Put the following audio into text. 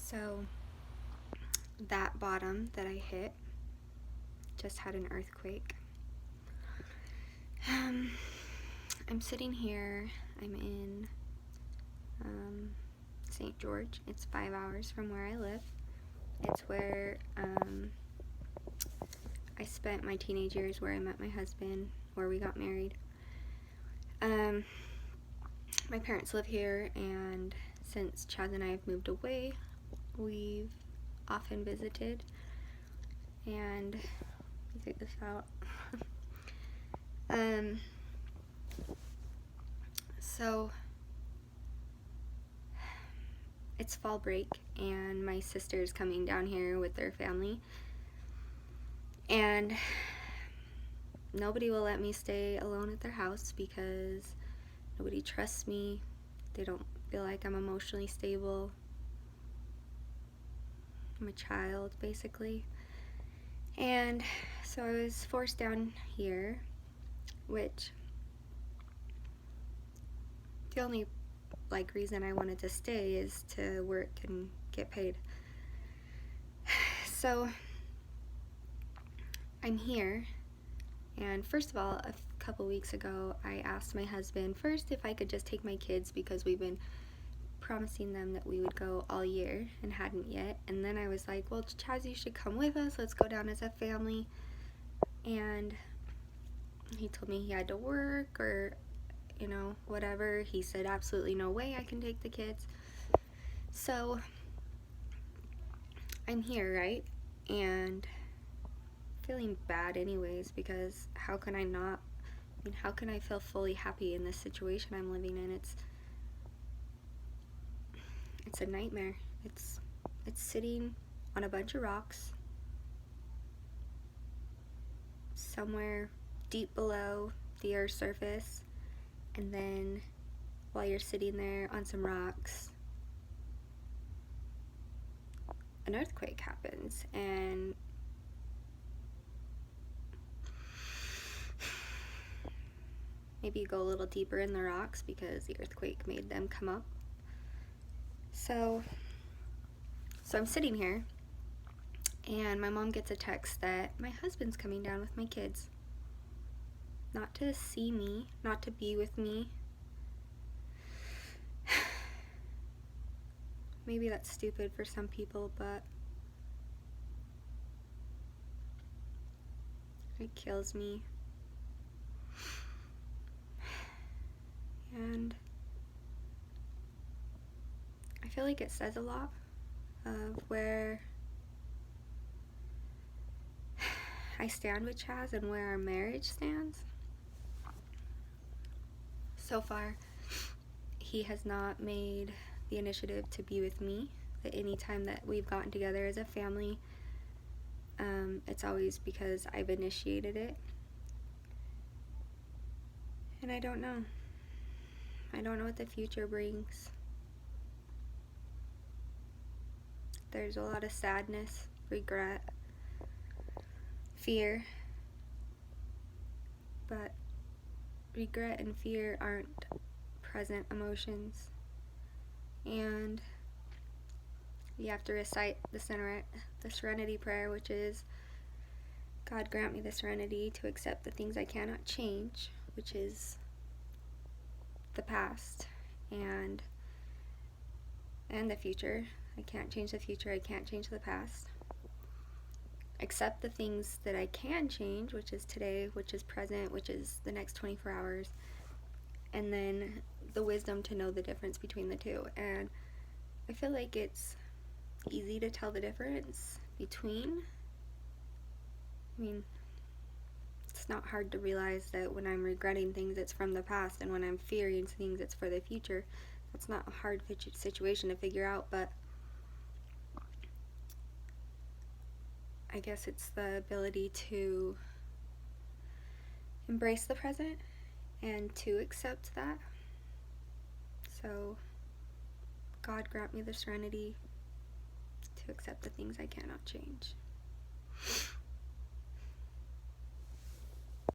So that bottom that I hit just had an earthquake. I'm sitting here. I'm in St. George. It's 5 hours from where I live. It's where I spent my teenage years, where I met my husband, where we got married. My parents live here, and since Chaz and I have moved away, we've often visited. And let me take this out. So it's fall break, and my sister's coming down here with their family, and nobody will let me stay alone at their house because nobody trusts me. They don't feel like I'm emotionally stable. I'm a child, basically. And so I was forced down here, which the only reason I wanted to stay is to work and get paid. So I'm here, and first of all, a couple weeks ago, I asked my husband first if I could just take my kids, because we've been promising them that we would go all year and hadn't yet. And then I was like, well, Chaz, you should come with us. Let's go down as a family. And he told me he had to work, or whatever. He said absolutely no way I can take the kids. So I'm here, right? And feeling bad anyways, because how can I not? How can I feel fully happy in this situation I'm living in? It's a nightmare. It's sitting on a bunch of rocks somewhere deep below the Earth's surface, and then while you're sitting there on some rocks, an earthquake happens, and maybe you go a little deeper in the rocks because the earthquake made them come up. So I'm sitting here, and my mom gets a text that my husband's coming down with my kids. Not to see me, not to be with me. Maybe that's stupid for some people, but it kills me. And I feel like it says a lot of where I stand with Chaz and where our marriage stands. So far, he has not made the initiative to be with me. That any time that we've gotten together as a family, it's always because I've initiated it. And I don't know. I don't know what the future brings. There's a lot of sadness, regret, fear. But regret and fear aren't present emotions. And you have to recite the serenity prayer, which is, God, grant me the serenity to accept the things I cannot change, which is the past and the future. I can't change the future. I can't change the past. Accept the things that I can change, which is today, which is present, which is the next 24 hours. And then the wisdom to know the difference between the two. And I feel like it's easy to tell the difference between. It's not hard to realize that when I'm regretting things, it's from the past, and when I'm fearing things, it's for the future. That's not a hard situation to figure out, but I guess it's the ability to embrace the present and to accept that. So, God, grant me the serenity to accept the things I cannot change.